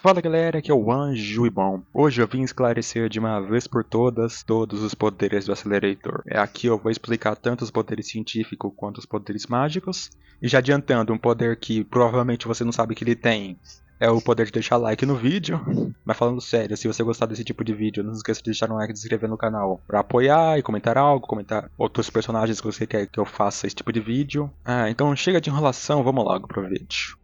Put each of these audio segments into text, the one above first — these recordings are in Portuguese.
Fala galera, aqui é o Anjo e bom, hoje eu vim esclarecer de uma vez por todas todos os poderes do Accelerator. Aqui eu vou explicar tanto os poderes científicos quanto os poderes mágicos. E já adiantando, um poder que provavelmente você não sabe que ele tem é o poder de deixar like no vídeo. Mas falando sério, se você gostar desse tipo de vídeo, não esqueça de deixar um like e se inscrever no canal para apoiar e comentar algo, comentar outros personagens que você quer que eu faça esse tipo de vídeo. Então chega de enrolação, vamos logo pro vídeo.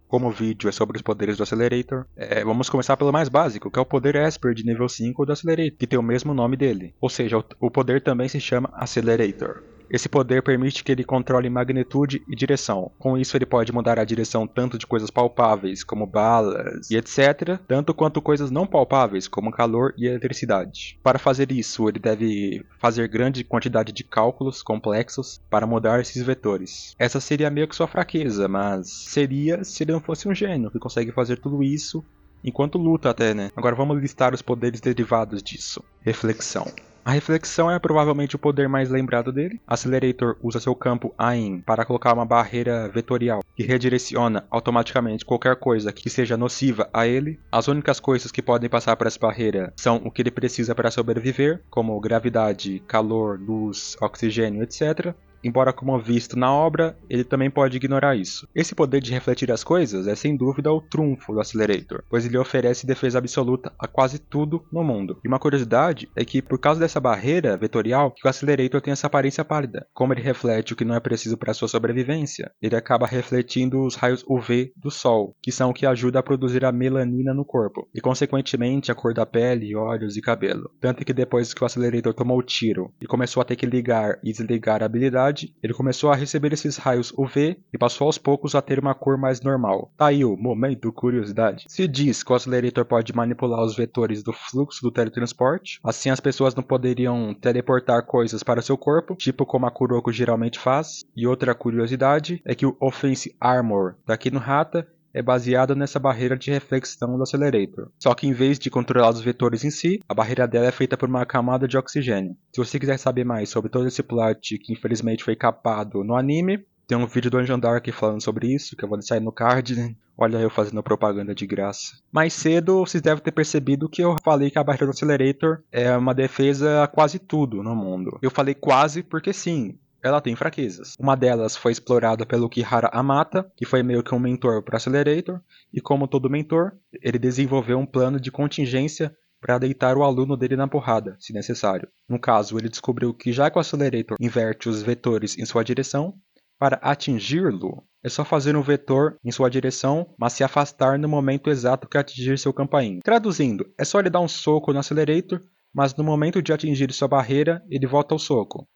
Como o vídeo é sobre os poderes do Accelerator, vamos começar pelo mais básico, que é o poder Esper de nível 5 do Accelerator, que tem o mesmo nome dele. Ou seja, o poder também se chama Accelerator. Esse poder permite que ele controle magnitude e direção. Com isso, ele pode mudar a direção tanto de coisas palpáveis, como balas e etc., tanto quanto coisas não palpáveis, como calor e eletricidade. Para fazer isso, ele deve fazer grande quantidade de cálculos complexos para mudar esses vetores. Essa seria meio que sua fraqueza, mas seria se ele não fosse um gênio que consegue fazer tudo isso enquanto luta até, né? Agora vamos listar os poderes derivados disso. Reflexão. A reflexão é provavelmente o poder mais lembrado dele. Accelerator usa seu campo AIM para colocar uma barreira vetorial que redireciona automaticamente qualquer coisa que seja nociva a ele. As únicas coisas que podem passar por essa barreira são o que ele precisa para sobreviver, como gravidade, calor, luz, oxigênio, etc. Embora como visto na obra, ele também pode ignorar isso. Esse poder de refletir as coisas é sem dúvida o trunfo do Accelerator, pois ele oferece defesa absoluta a quase tudo no mundo. E uma curiosidade é que por causa dessa barreira vetorial, que o Accelerator tem essa aparência pálida. Como ele reflete o que não é preciso para sua sobrevivência, ele acaba refletindo os raios UV do Sol, que são o que ajuda a produzir a melanina no corpo, e consequentemente a cor da pele, olhos e cabelo. Tanto que depois que o Accelerator tomou o tiro e começou a ter que ligar e desligar a habilidade, ele começou a receber esses raios UV e passou aos poucos a ter uma cor mais normal. Tá aí o momento curiosidade. Se diz que o Accelerator pode manipular os vetores do fluxo do teletransporte, assim as pessoas não poderiam teleportar coisas para seu corpo, tipo como a Kuroko geralmente faz. E outra curiosidade é que o Offense Armor daqui no Hata é baseado nessa barreira de reflexão do Accelerator. Só que em vez de controlar os vetores em si, a barreira dela é feita por uma camada de oxigênio. Se você quiser saber mais sobre todo esse plot que infelizmente foi capado no anime, tem um vídeo do Anjan Dark falando sobre isso, que eu vou deixar aí no card, né? Olha eu fazendo propaganda de graça. Mais cedo, vocês devem ter percebido que eu falei que a barreira do Accelerator é uma defesa a quase tudo no mundo. Eu falei quase porque sim, ela tem fraquezas. Uma delas foi explorada pelo Kihara Amata, que foi meio que um mentor para Accelerator, e como todo mentor, ele desenvolveu um plano de contingência para deitar o aluno dele na porrada, se necessário. No caso, ele descobriu que já que o Accelerator inverte os vetores em sua direção, para atingi-lo, é só fazer um vetor em sua direção, mas se afastar no momento exato que atingir seu campainho. Traduzindo, é só ele dar um soco no Accelerator, mas no momento de atingir sua barreira, ele volta ao soco.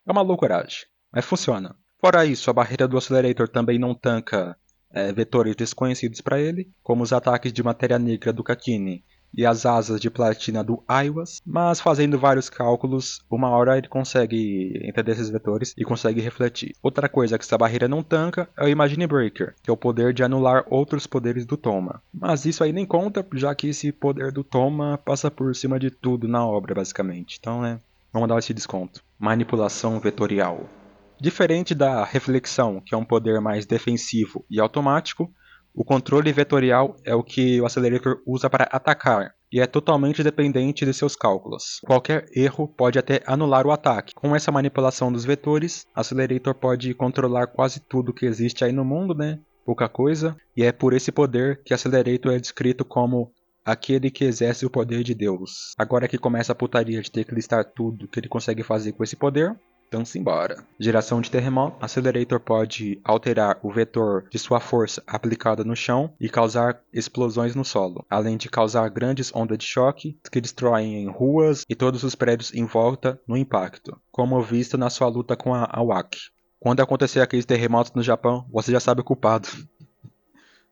É uma loucuragem, mas funciona. Fora isso, a barreira do Accelerator também não tanca vetores desconhecidos para ele, como os ataques de matéria negra do Kakini e as asas de platina do Aiwas, mas fazendo vários cálculos, uma hora ele consegue entender esses vetores e consegue refletir. Outra coisa que essa barreira não tanca é o Imagine Breaker, que é o poder de anular outros poderes do Toma. Mas isso aí nem conta, já que esse poder do Toma passa por cima de tudo na obra, basicamente. Então, vamos dar esse desconto. Manipulação vetorial. Diferente da reflexão, que é um poder mais defensivo e automático, o controle vetorial é o que o Accelerator usa para atacar, e é totalmente dependente de seus cálculos. Qualquer erro pode até anular o ataque. Com essa manipulação dos vetores, o Accelerator pode controlar quase tudo que existe aí no mundo, né? Pouca coisa, e é por esse poder que o Accelerator é descrito como aquele que exerce o poder de Deus. Agora que começa a putaria de ter que listar tudo que ele consegue fazer com esse poder, então simbora. Geração de terremoto. Accelerator pode alterar o vetor de sua força aplicada no chão e causar explosões no solo, além de causar grandes ondas de choque que destroem ruas e todos os prédios em volta no impacto, como visto na sua luta com a Awaki. Quando acontecer aqueles terremotos no Japão, você já sabe o culpado.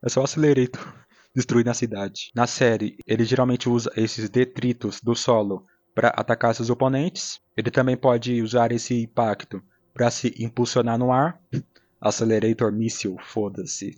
É só o Accelerator destruir a cidade. Na série, ele geralmente usa esses detritos do solo para atacar seus oponentes. Ele também pode usar esse impacto para se impulsionar no ar. Accelerator Missile, foda-se.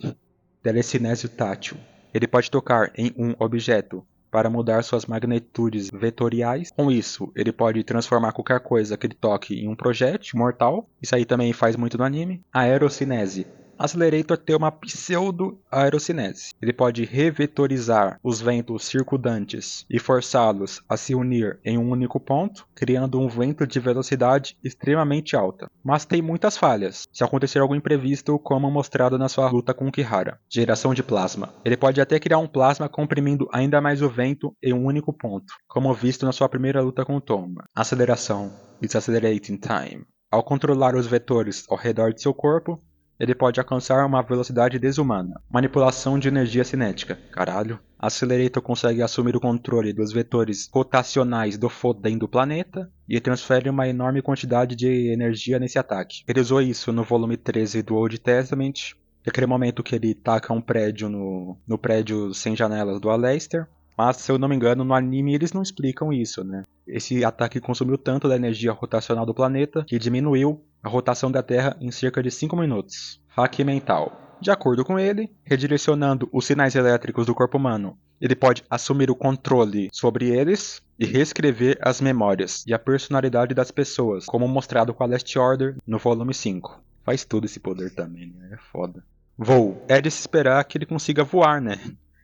Telecinésio tátil. Ele pode tocar em um objeto para mudar suas magnitudes vetoriais. Com isso, ele pode transformar qualquer coisa que ele toque em um projétil mortal. Isso aí também faz muito no anime. Aerocinese. Accelerator tem uma pseudo-aerocinese. Ele pode revetorizar os ventos circundantes e forçá-los a se unir em um único ponto, criando um vento de velocidade extremamente alta. Mas tem muitas falhas, se acontecer algum imprevisto, como mostrado na sua luta com Kihara. Geração de plasma. Ele pode até criar um plasma comprimindo ainda mais o vento em um único ponto, como visto na sua primeira luta com Toma. Aceleração. It's accelerating time. Ao controlar os vetores ao redor de seu corpo, ele pode alcançar uma velocidade desumana. Manipulação de energia cinética. Caralho. Accelerator consegue assumir o controle dos vetores rotacionais do Foden do planeta e transfere uma enorme quantidade de energia nesse ataque. Ele usou isso no volume 13 do Old Testament, aquele momento que ele taca um prédio no prédio sem janelas do Aleister. Mas, se eu não me engano, no anime eles não explicam isso, né? Esse ataque consumiu tanto da energia rotacional do planeta que diminuiu a rotação da Terra em cerca de 5 minutos. Hack mental. De acordo com ele, redirecionando os sinais elétricos do corpo humano, ele pode assumir o controle sobre eles e reescrever as memórias e a personalidade das pessoas, como mostrado com a Last Order no volume 5. Faz tudo esse poder também, né? É foda. Voo. É de se esperar que ele consiga voar, né?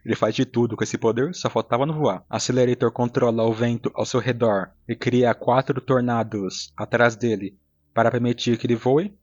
Ele faz de tudo com esse poder, só faltava no voar. Accelerator controla o vento ao seu redor e cria 4 tornados atrás dele para permitir que ele voe.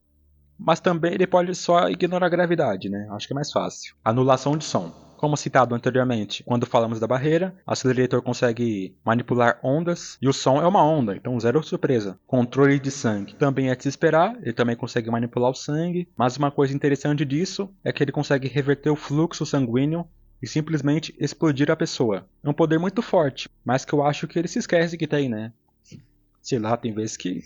Mas também ele pode só ignorar a gravidade, né? Acho que é mais fácil. Anulação de som. Como citado anteriormente, quando falamos da barreira, Accelerator consegue manipular ondas e o som é uma onda, então zero surpresa. Controle de sangue. Também é de se esperar, ele também consegue manipular o sangue, mas uma coisa interessante disso é que ele consegue reverter o fluxo sanguíneo e simplesmente explodir a pessoa. É um poder muito forte, mas que eu acho que ele se esquece que tem, né? Sei lá, tem vezes que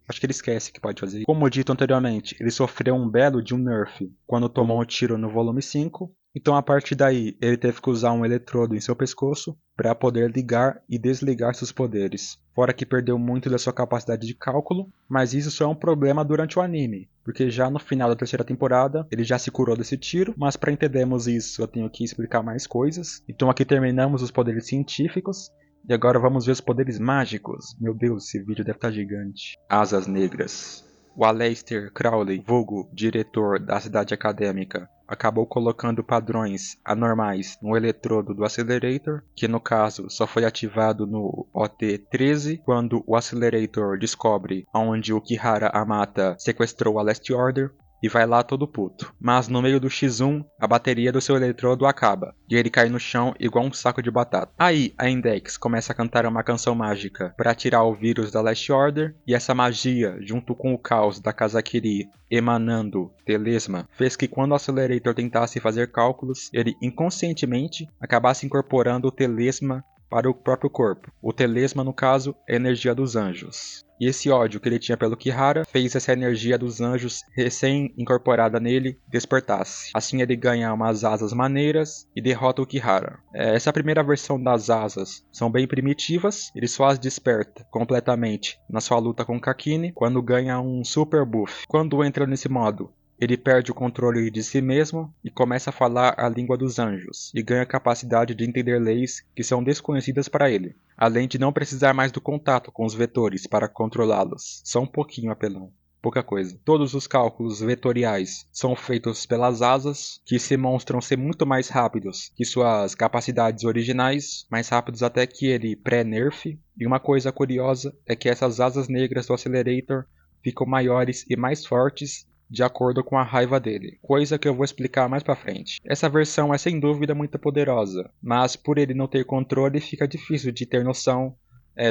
acho que ele esquece que pode fazer. Como dito anteriormente, ele sofreu um belo de um nerf quando tomou um tiro no volume 5. Então a partir daí ele teve que usar um eletrodo em seu pescoço para poder ligar e desligar seus poderes. Fora que perdeu muito da sua capacidade de cálculo, mas isso só é um problema durante o anime, porque já no final da terceira temporada ele já se curou desse tiro, mas para entendermos isso eu tenho que explicar mais coisas. Então aqui terminamos os poderes científicos. E agora vamos ver os poderes mágicos. Meu Deus, esse vídeo deve estar gigante. Asas negras. O Aleister Crowley, vulgo diretor da cidade acadêmica, acabou colocando padrões anormais no eletrodo do Accelerator, que no caso só foi ativado no OT-13, quando o Accelerator descobre onde o Kihara Amata sequestrou a Last Order, e vai lá todo puto. Mas no meio do X1, a bateria do seu eletrodo acaba, e ele cai no chão igual um saco de batata. Aí, a Index começa a cantar uma canção mágica para tirar o vírus da Last Order, e essa magia, junto com o caos da Kazakiri emanando Telesma, fez que quando o Accelerator tentasse fazer cálculos, ele inconscientemente acabasse incorporando o Telesma para o próprio corpo. O Telesma, no caso, é a energia dos anjos. E esse ódio que ele tinha pelo Kihara fez essa energia dos anjos recém-incorporada nele despertasse. Assim ele ganha umas asas maneiras e derrota o Kihara. Essa primeira versão das asas são bem primitivas, ele só as desperta completamente na sua luta com Kakine quando ganha um super buff. Quando entra nesse modo, ele perde o controle de si mesmo e começa a falar a língua dos anjos, e ganha a capacidade de entender leis que são desconhecidas para ele, além de não precisar mais do contato com os vetores para controlá-los. Só um pouquinho apelão. Pouca coisa. Todos os cálculos vetoriais são feitos pelas asas, que se mostram ser muito mais rápidos que suas capacidades originais, mais rápidos até que ele pré-nerf. E uma coisa curiosa é que essas asas negras do Accelerator ficam maiores e mais fortes de acordo com a raiva dele, coisa que eu vou explicar mais pra frente. Essa versão é sem dúvida muito poderosa, mas por ele não ter controle fica difícil de ter noção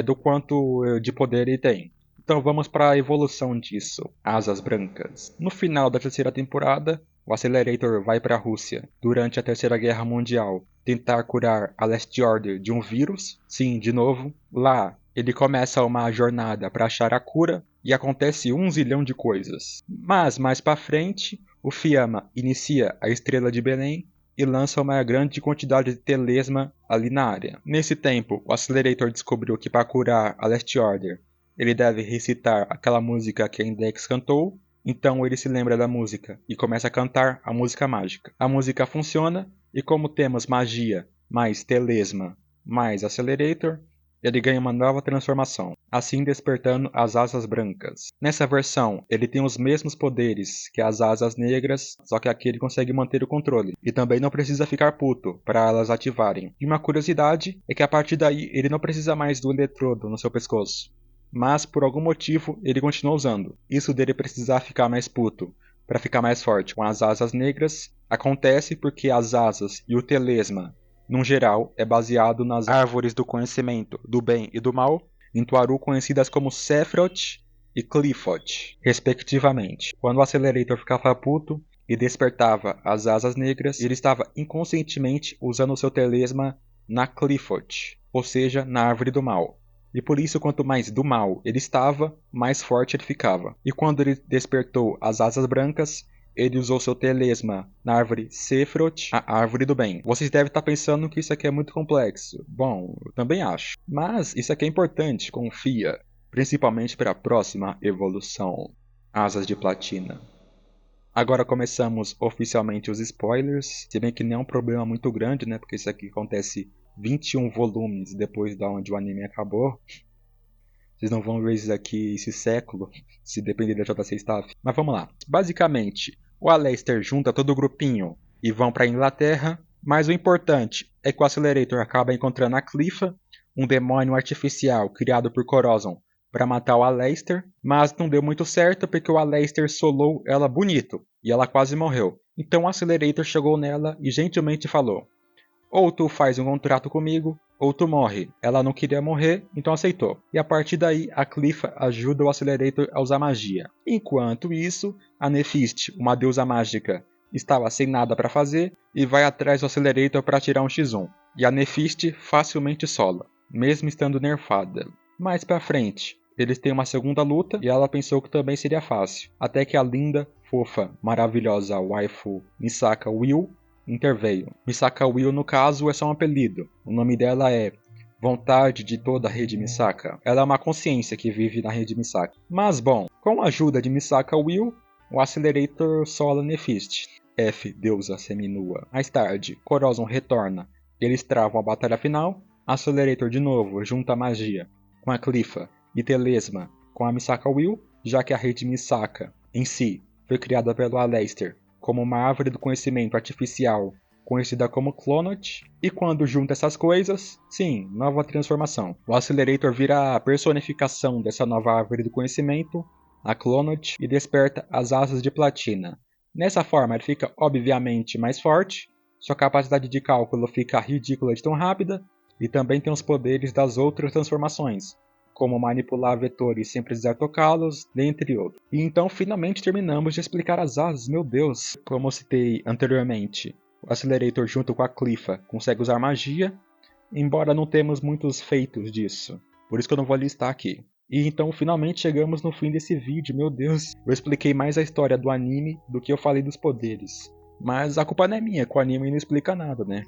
do quanto de poder ele tem. Então vamos para a evolução disso. Asas brancas. No final da terceira temporada, o Accelerator vai para a Rússia durante a Terceira Guerra Mundial tentar curar a Last Order de um vírus. Sim, de novo. Lá, ele começa uma jornada para achar a cura e acontece 1 zilhão de coisas. Mas mais para frente, o Fiamma inicia a Estrela de Belém e lança uma grande quantidade de telesma ali na área. Nesse tempo, o Accelerator descobriu que para curar a Last Order, ele deve recitar aquela música que a Index cantou. Então ele se lembra da música e começa a cantar a música mágica. A música funciona e como temos magia mais telesma mais Accelerator, ele ganha uma nova transformação. assim despertando as asas brancas. Nessa versão, ele tem os mesmos poderes que as asas negras, só que aqui ele consegue manter o controle, e também não precisa ficar puto para elas ativarem. E uma curiosidade é que a partir daí ele não precisa mais do eletrodo no seu pescoço, mas por algum motivo ele continua usando. Isso dele precisar ficar mais puto, para ficar mais forte com as asas negras, acontece porque as asas e o telesma, no geral, é baseado nas árvores do conhecimento do bem e do mal, em Tuaru conhecidas como Sephiroth e Qliphoth, respectivamente. Quando o Accelerator ficava puto e despertava as asas negras, ele estava inconscientemente usando o seu telesma na Qliphoth, ou seja, na árvore do mal. E por isso, quanto mais do mal ele estava, mais forte ele ficava. E quando ele despertou as asas brancas, ele usou seu telesma na árvore Sephiroth, a árvore do bem. Vocês devem estar pensando que isso aqui é muito complexo. Bom, eu também acho. Mas isso aqui é importante, confia. Principalmente para a próxima evolução. Asas de platina. Agora começamos oficialmente os spoilers, se bem que não é um problema muito grande, né? Porque isso aqui acontece 21 volumes depois da onde o anime acabou. Vocês não vão ver isso aqui esse século, se depender da JC Staff. Mas vamos lá. Basicamente, o Aleister junta todo o grupinho e vão para a Inglaterra, mas o importante é que o Accelerator acaba encontrando a Cliffa, um demônio artificial criado por Corozon para matar o Aleister, mas não deu muito certo porque o Aleister solou ela bonito e ela quase morreu. Então o Accelerator chegou nela e gentilmente falou: ou tu faz um contrato comigo, ou tu morre. Ela não queria morrer, então aceitou. E a partir daí, a Cliffa ajuda o Accelerator a usar magia. Enquanto isso, a Nephist, uma deusa mágica, estava sem nada para fazer e vai atrás do Accelerator para tirar um X1. E a Nephist facilmente sola, mesmo estando nerfada. Mais pra frente, eles têm uma segunda luta e ela pensou que também seria fácil. Até que a linda, fofa, maravilhosa waifu Misaka Will interveio. Misaka Will, no caso, é só um apelido. O nome dela é Vontade de toda a rede Misaka. Ela é uma consciência que vive na rede Misaka. Mas, bom, com a ajuda de Misaka Will, o Accelerator sola Nephist. F, deusa seminua. Mais tarde, Corozon retorna. Eles travam a batalha final. Accelerator de novo junta magia com a Cliffa e Telesma com a Misaka Will, já que a rede Misaka em si foi criada pelo Aleister como uma árvore do conhecimento artificial conhecida como Clonot, e quando junta essas coisas, sim, nova transformação. O Accelerator vira a personificação dessa nova árvore do conhecimento, a Clonot, e desperta as asas de platina. Nessa forma ele fica obviamente mais forte, sua capacidade de cálculo fica ridícula de tão rápida, e também tem os poderes das outras transformações, como manipular vetores sem precisar tocá-los, dentre outros. E então finalmente terminamos de explicar as asas, meu Deus! Como eu citei anteriormente, o Accelerator junto com a Cliffa consegue usar magia, embora não temos muitos feitos disso, por isso que eu não vou listar aqui. E então finalmente chegamos no fim desse vídeo, meu Deus! Eu expliquei mais a história do anime do que eu falei dos poderes. Mas a culpa não é minha, que o anime não explica nada, né?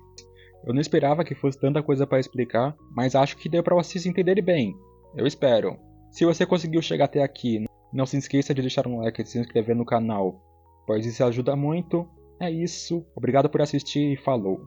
Eu não esperava que fosse tanta coisa para explicar, mas acho que deu para vocês entenderem bem. Eu espero. Se você conseguiu chegar até aqui, não se esqueça de deixar um like e se inscrever no canal, pois isso ajuda muito. É isso, obrigado por assistir e falou!